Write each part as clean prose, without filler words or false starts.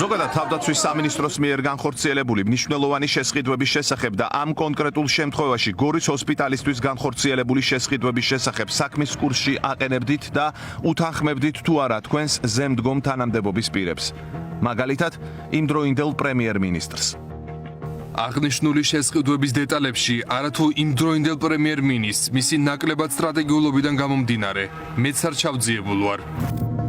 ზოგადად თავდაცვის სამინისტროს მიერ განხორციელებული მნიშვნელოვანი შესყიდვების შესახებ და ამ კონკრეტულ შემთხვევაში გორის ჰოსპიტალისთვის განხორციელებული შესყიდვების შესახებ საქმის კურსში აყენებდით და უთანხმებდით თუ არა თქვენს ზემდგომ თანამდებობის პირებს. მაგალითად, იმდროინდელ პრემიერ-მინისტრს. აღნიშნული შესყიდვების დეტალებში არათუ იმდროინდელ პრემიერ-მინისტრს მისი ნაკლებად სტრატეგიულობიდან გამომდინარე მეც არ ჩავძიებულ ვარ.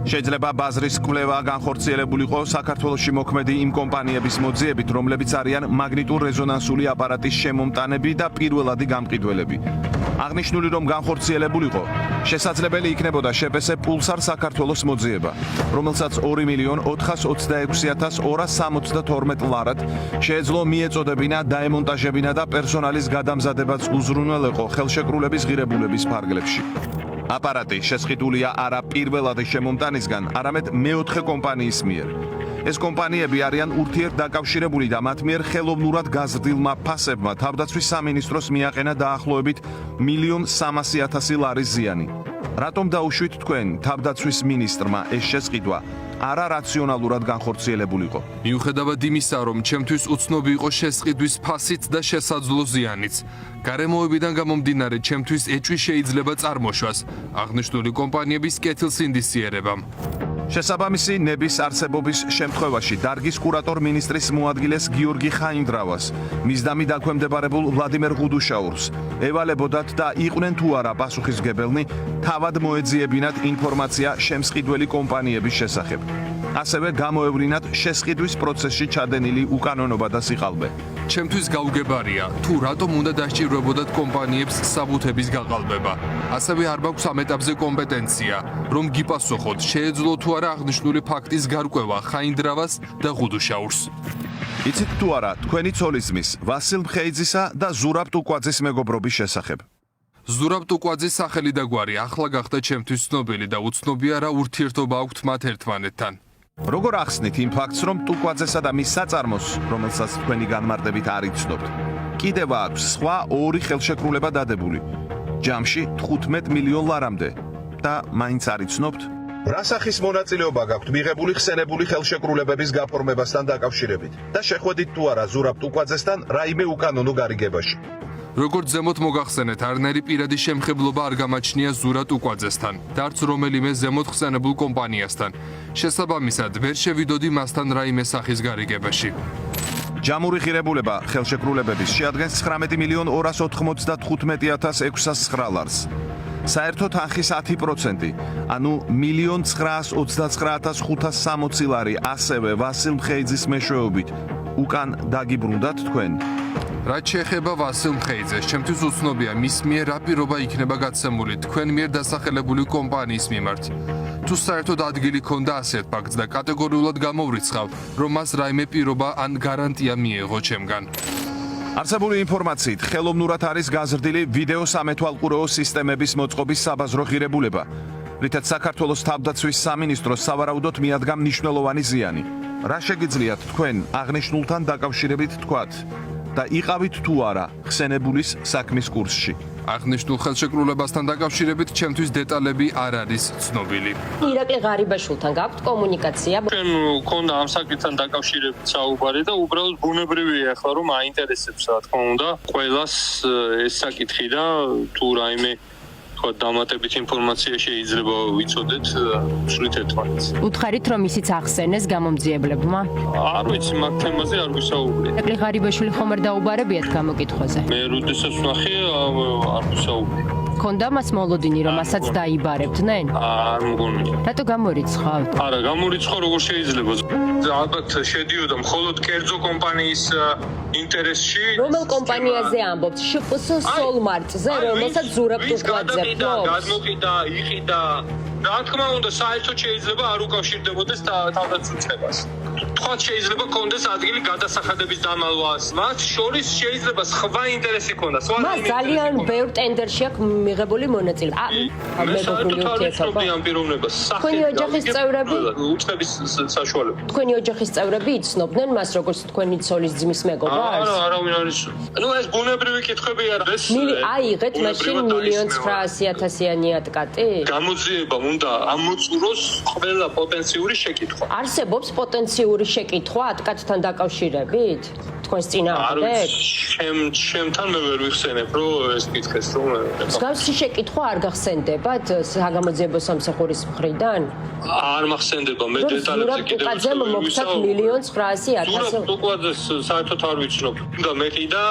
შეიძლება ბაზრის კვლევა განხორციელებულიყო საქართველოში მოქმედი იმ კომპანიების მოძიებით, რომლებიც არიან მაგნიტურ რეზონანსული აპარატის შემომტანები და პირველადი გამყიდველები. აღნიშნული რომ განხორციელებულიყო, შესაძლებელი იქნებოდა შეპესე პულსარ საქართველოს მოძიება, რომელსაც 2.426.272 ლარად შეეძლო მიეწოდებინა, დაემონტაჟებინა და პერსონალის გადამზადებაც უზრუნველეყო ხელშეკრულების ღირებულების ფარგლებში. აპარატი შესყიდულია არა პირველადი შემომტანისგან, არამედ მეოთხე კომპანიის მიერ. ეს კომპანიები არიან ურთიერთდაკავშირებული და მათ მიერ ხელოვნურად გაზრდილმა ფასებმა თავდაცვის სამინისტროს მიაყენა დაახლოებით 1.300.000 ლარის ზიანი. რატომ დაუშვით თქვენ თავდაცვის მინისტრმა ეს შესყიდვა არა რაციონალურად განხორციელებულიყო? მიუხედავად იმისა, რომ ჩემთვის უცნობი იყო შესყიდვის ფასით და შესაძლო ზიანიც, გარემოებიდან გამომდინარე ჩემთვის ეჭვი შეიძლება წარმოშვას აღნიშნული კომპანიების კეთილსინდისიერებამ. შესაბამისი ნების არსებობის შემთხვევაში დარგის კურატორ მინისტრის მოადგილეს გიორგი ხაინდრავას, მისდამი დაქვემდებარებულ ვლადიმერ ღუდუშაურს ევალებოდათ და იყვნენ თუ არა პასუხისმგებელნი თავად მოეძიებინათ ინფორმაცია შემსყიდველი კომპანიების შესახებ. ასევე გამოევლინათ შესყიდვის პროცესში ჩადენილი უკანონობა და სიყალბე. ჩემთვის გაუგებარია, თუ რატომ უნდა დასჭირვებოდათ კომპანიებს საბუთების გაყალბება. ასევე არ მაქვს ამ ეტაპზე კომპეტენცია, რომ გიპასუხოთ, შეეძლო თუ არა აღნიშნული ფაქტის გარკვევა ხაინდრავას და ღუდუშაურს. იცით თუ არა თქვენი ცოლისძმის, ვასილ მხეიძისა და ზურაბ ტუკვაძის მეგობრობის შესახებ? ზურაბ ტუკვაძის სახელი და გვარი ახლა გახდა ჩემთვის ცნობილი და უცნობია რა ურთიერთობა აქვთ მათ ერთმანეთთან. როგორ ახსნით იმ ფაქტს, რომ ტუკვაძესა და მის საწარმოს, რომელსაც თქვენი განმარტებით არ იცნობთ, კიდევ აქვს სხვა ორი ხელშეკრულება დადებული, ჯამში 15 მილიონ ლარამდე და მაინც არ იცნობთ? რა სახის მონაწილეობა გაქვთ მიღებული ხსენებული ხელშეკრულებების გაფორმებასთან დაკავშირებით და შეხვედით თუ არა ზურაბ ტუკვაძესთან რაიმე უკანონო გარიგებაში? როგორც ზემოთ მოგახსენეთ, არნაირი პირადი შემხებლობა არ გამაჩნია ზურაბ ტუკვაძესთან და არც რომელიმე ზემოთ ხსენებულ კომპანიასთან. შესაბამისად, ვერ შევიდოდი მასთან რაიმე სახის გარიგებაში. ჯამური ღირებულება ხელშეკრულებების შეადგენს 19.295.609 ლარს. საერთო თანხის 10%, ანუ 1.929.560 ლარი ასევე ვასილ მხეიძის მეშვეობით უკან დაგიბრუნდათ თქვენ? რაც შეეხება ვასილ მხეიძეს, ჩემთვის უცნობია მის მიერ რა პირობა იქნება გაცემული თქვენ მიერ დასახელებული კომპანიის მიმართ. თუ საერთოდ ადგილი ქონდა ასეთ ფაქტს და კატეგორიულად გამოვრიცხავ, რომ მას რაიმე პირობა ან გარანტია მიეღო ჩემგან. არსებული ინფორმაციით, ხელოვნურად არის გაზრდილი ვიდეო სამეთვალყურეო სისტემების მოწყობის საბაზრო ღირებულება, რითაც საქართველოს თავდაცვის სამინისტროს სავარაუდოდ მიადგა მნიშვნელოვანი ზიანი. რა შეგიძლიათ თქვენ აღნიშნულთან დაკავშირებით თქვათ და იყავით თუ არა ხსენებულის საქმის კურსში? აღნიშნულ ხელშეკრულებასთან დაკავშირებით ჩემთვის დეტალები არ არის ცნობილი. ირაკლი ღარიბაშვილთან გაქვთ კომუნიკაცია? ჩვენ მქონდა ამ საკითხთან დაკავშირებით საუბარი და უბრალოდ ბუნებრივია ახლა რომ აინტერესებს რა თქმა უნდა ყველას ეს საკითხი და თუ რაიმე დამატებით ინფორმაცია შეიძლება ვიცოდეთ სრულ ერთმანეთს. უთხარით რომ ისიც ახსენეს გამომძიებლებმა? არ ვიცი მაგ თემაზე არ ვისაუბრე. ირაკლი ღარიბაშვილი ხომ არ დაუბარებიათ გამოკითხვაზე? მე როდესაც ვნახე არ ვისაუბრე. ქონდა მას მოლოდინი რომ მასაც დაიბარებდნენ? არ მგონია. რატო გამორიცხავთ? არა, გამორიცხო როგორ შეიძლება? ალბათ შედიოდა მხოლოდ კერძო კომპანიის ინტერესში. რომელ კომპანიაზე ამბობთ? შპს სოლმარტზე, რომელსაც ზურაბ ტუკვაძე ფლობს? გადმოყიდა, იყიდა. რა თქმა უნდა, საერთოდ შეიძლება არ უკავშირდებოდეს თავდაცვას. თქვათ შეიძლება კონდეს ადგილი გადასახადების დამალვას. მათ შორის შეიძლება სხვა ინტერესი ქონდეს. მას ძალიან ბევრ ტენდერში აქვს მიღებული მონაწილეობა. მეგობრული ურთიერთობა. ამ პიროვნებას. თქვენი ოჯახის წევრები? უწყების საშუალება. თქვენი ოჯახის წევრები იცნობდნენ მას როგორც თქვენი ცოლის ძმის მეგობარს? არა, არავინ არ იცნობს. ნუ ეს ბუნებრივი კითხვები არა. აიღეთ მაშინ 1.900.000-იანი ატკატი? გამოძიება უნდა ამოწუროს ყველა პოტენციური შეკითხვა. არსებობს პოტენციური შეკითხვა ატკათთან დაკავშირებით? თქვენს წინააღმდეგ? ჩემთან მე ვერ ვიხსენებ, რომ ეს კითხეს რომ მსგავსი შეკითხვა არ გახსენდებათ საგამოძიებო სამსახურის მხრიდან? არ მახსენდება მე დეტალებზე ზურაბ ტუკაძემ მოგცათ 1,900,000 ზურაბ ტუკაძეს საერთოდ არ ვიცნობ. უნდა მეტი და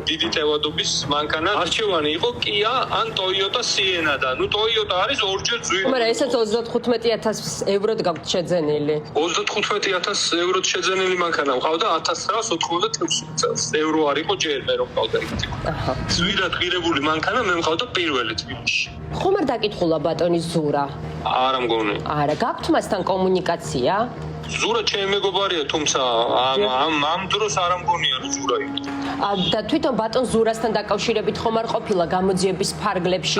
დიდი ტევადობის მანქანა არჩევანი იყო Kia ან Toyota Sienna და ნუ Toyota არის ორჯერ ძვირი. მაგრამ ესეც 35,000 ევროდ გაქვთ შეძენილი. 35,000 ევროთ შეძენილი მანქანა მყავდა 1999 წელს. ევრო არ იყო ჯერ მე რომ მყავდა იქ. აჰა. ზვირად ღირებული მანქანა მე მყავდა პირველი თბილისში. ხომ არ დაკითხულა ბატონი ზურა? არა მგონი. არა, გაქვთ მასთან კომუნიკაცია? ზურა ჩემი მეგობარია, თუმცა ამ დროს არ მგონია რომ ზურა იყო. და თვითონ ბატონ ზურასთან დაკავშირებით ხომ არ ყოფილა გამოძიების ფარგლებში